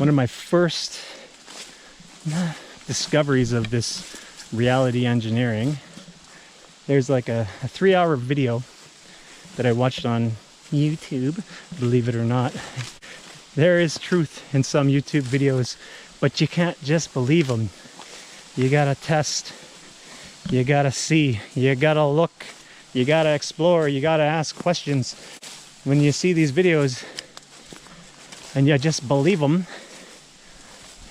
One of my first discoveries of this reality engineering, there's like a 3-hour video that I watched on YouTube, believe it or not. There is truth in some YouTube videos, but you can't just believe them. You gotta test, you gotta see, you gotta look, you gotta explore, you gotta ask questions. When you see these videos and you just believe them,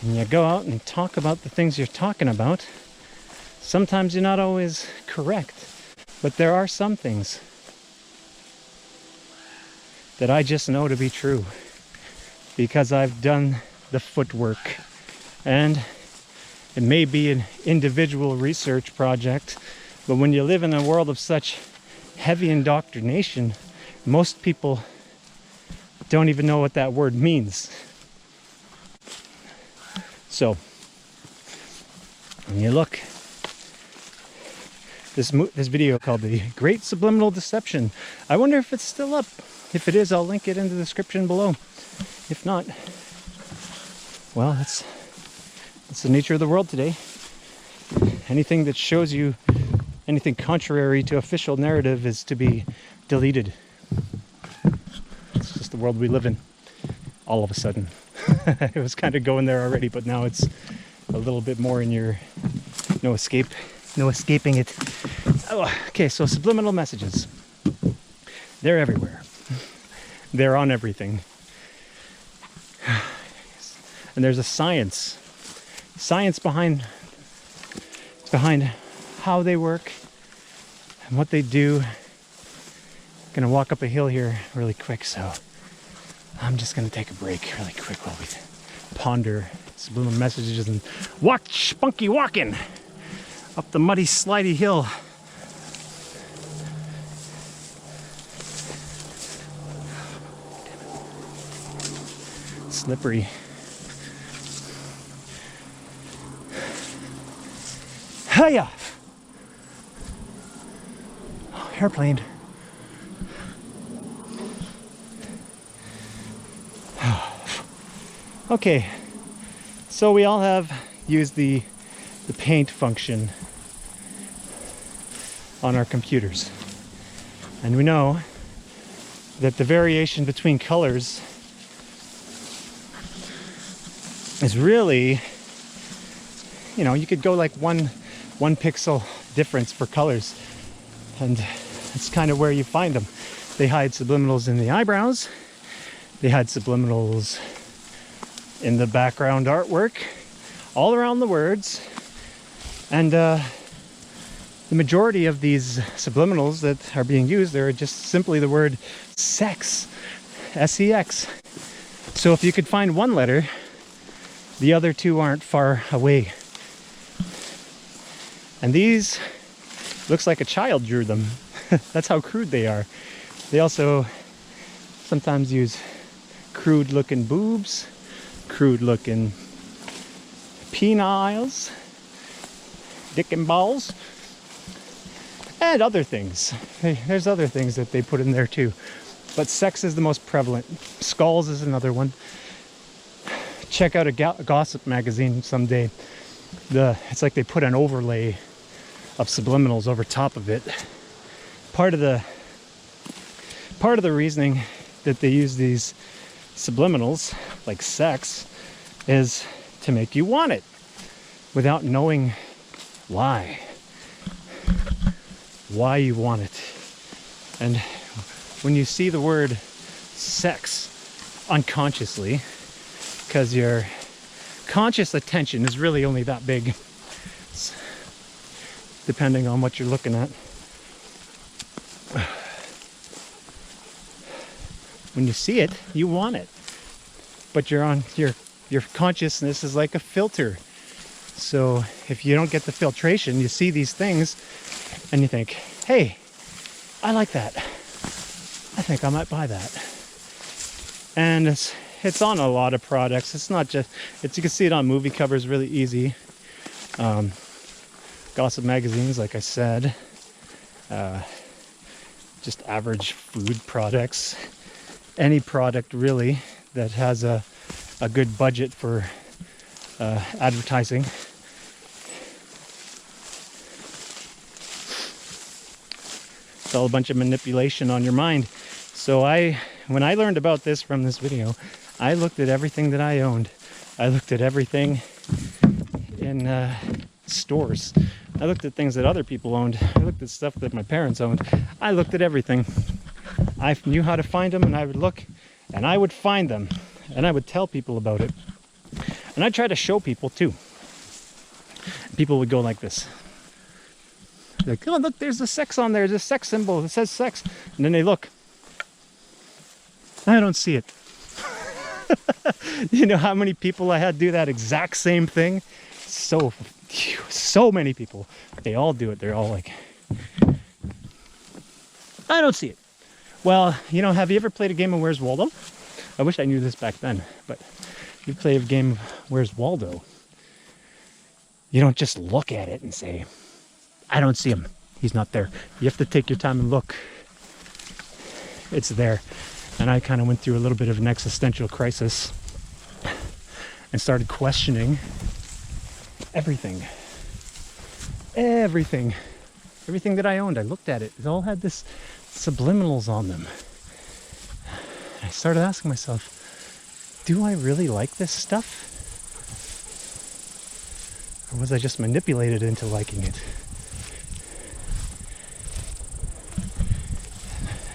and you go out and talk about the things you're talking about, sometimes you're not always correct, but there are some things that I just know to be true because I've done the footwork. And it may be an individual research project, but when you live in a world of such heavy indoctrination, most people don't even know what that word means. So, when you look, this video called The Great Subliminal Deception, I wonder if it's still up. If it is, I'll link it in the description below. If not, well, that's the nature of the world today. Anything that shows you anything contrary to official narrative is to be deleted. It's just the world we live in, all of a sudden. It was kind of going there already, but now it's a little bit more in your no escaping it. Oh, okay, so subliminal messages. They're everywhere. They're on everything. And there's a science behind how they work and what they do. I'm gonna walk up a hill here really quick, so I'm just gonna take a break really quick while we ponder subliminal messages and watch Spunky walking up the muddy, slidey hill. Slippery. Hiya! Oh, airplane. Okay, so we all have used the paint function on our computers. And we know that the variation between colors is really, you know, you could go like one pixel difference for colors, and that's kind of where you find them. They hide subliminals in the eyebrows, they hide subliminals in the background artwork, all around the words, and the majority of these subliminals that are being used, they're just simply the word sex, S-E-X. So if you could find one letter, the other two aren't far away. And these, looks like a child drew them. That's how crude they are. They also sometimes use crude looking boobs, crude looking peniles, dick and balls, and other things. There's other things that they put in there too. But sex is the most prevalent. Skulls is another one. Check out a gossip magazine someday. It's like they put an overlay of subliminals over top of it. Part of the reasoning that they use these subliminals, like sex, is to make you want it without knowing why you want it. And when you see the word sex unconsciously, because your conscious attention is really only that big, depending on what you're looking at. When you see it, you want it, but your consciousness is like a filter. So if you don't get the filtration, you see these things and you think, hey, I like that, I think I might buy that. And it's on a lot of products. It's not just, you can see it on movie covers really easy. Gossip magazines, like I said, just average food products, any product really that has a a good budget for advertising. It's all a bunch of manipulation on your mind. So when I learned about this from this video, I looked at everything that I owned. I looked at everything in stores. I looked at things that other people owned. I looked at stuff that my parents owned. I looked at everything. I knew how to find them, and I would look and I would find them and I would tell people about it. And I try to show people too. People would go like this. Like, oh, look, there's a sex on there. There's a sex symbol. It says sex. And then they look. I don't see it. You know how many people I had do that exact same thing? So many people. They all do it. They're all like, I don't see it. Well, you know, have you ever played a game of Where's Waldo? I wish I knew this back then, but you play a game of Where's Waldo. You don't just look at it and say, I don't see him. He's not there. You have to take your time and look. It's there. And I kind of went through a little bit of an existential crisis and started questioning everything. Everything that I owned. I looked at it. It all had this subliminals on them. And I started asking myself, do I really like this stuff? Or was I just manipulated into liking it?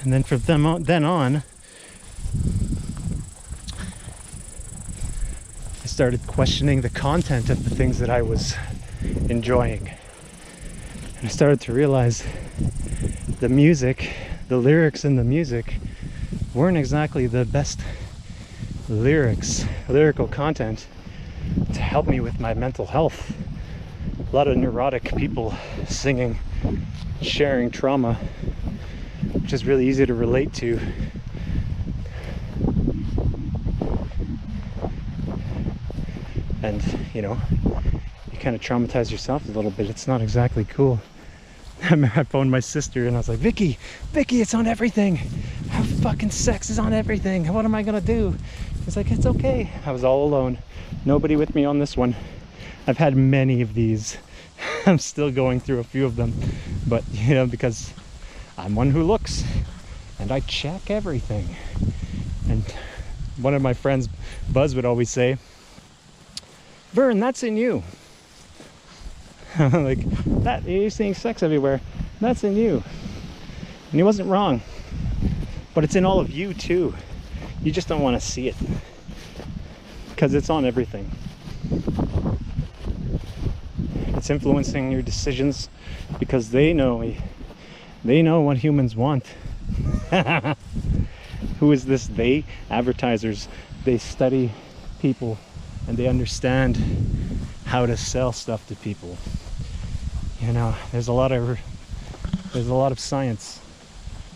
And then from then on, I started questioning the content of the things that I was enjoying. And I started to realize the music, the lyrics in the music weren't exactly the best lyrical content to help me with my mental health. A lot of neurotic people singing, sharing trauma, which is really easy to relate to. And, you know, you kind of traumatize yourself a little bit. It's not exactly cool. I remember I phoned my sister and I was like, Vicky, it's on everything. Fucking sex is on everything. What am I gonna do? She's like, it's okay. I was all alone. Nobody with me on this one. I've had many of these. I'm still going through a few of them. But, you know, because I'm one who looks and I check everything. And one of my friends, Buzz, would always say, Vern, that's in you. Like, that, you're seeing sex everywhere. That's in you. And he wasn't wrong. But it's in all of you too. You just don't want to see it. Because it's on everything. It's influencing your decisions because they know what humans want. Who is this they? Advertisers. They study people and they understand how to sell stuff to people. You know, there's a lot of science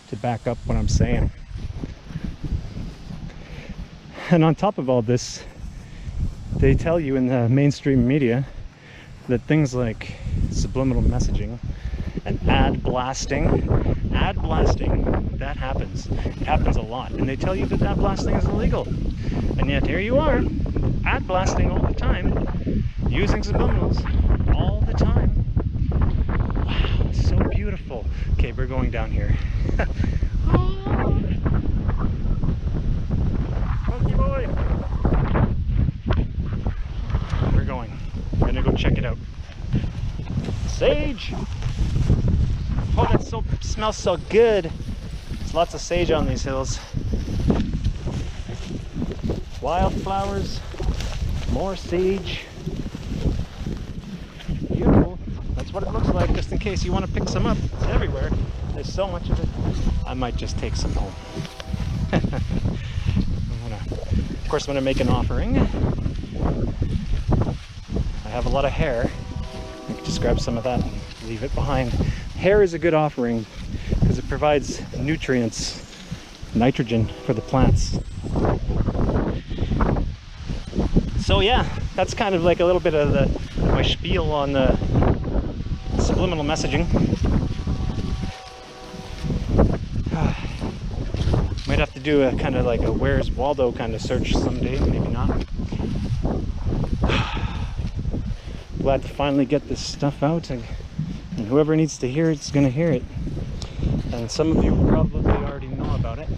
to back up what I'm saying. And on top of all this, they tell you in the mainstream media that things like subliminal messaging and ad blasting, that happens. It happens a lot. And they tell you that ad blasting is illegal. And yet here you are, ad blasting all the time, using subliminals all the time. Wow, so beautiful. Okay, we're going down here. Monkey boy! We're going. We're gonna go check it out. Sage! Oh, that smells so good. There's lots of sage on these hills. Wildflowers, more sage. Beautiful. That's what it looks like, just in case you want to pick some up. It's everywhere. There's so much of it. I might just take some home. Of course, I'm going to make an offering. I have a lot of hair. I could just grab some of that and leave it behind. Hair is a good offering because it provides nutrients, nitrogen for the plants. So yeah, that's kind of like a little bit of my spiel on the subliminal messaging. Might have to do a kind of like a Where's Waldo kind of search someday, maybe not. glad to finally get this stuff out, and whoever needs to hear it's going to hear it. And some of you probably already know about it.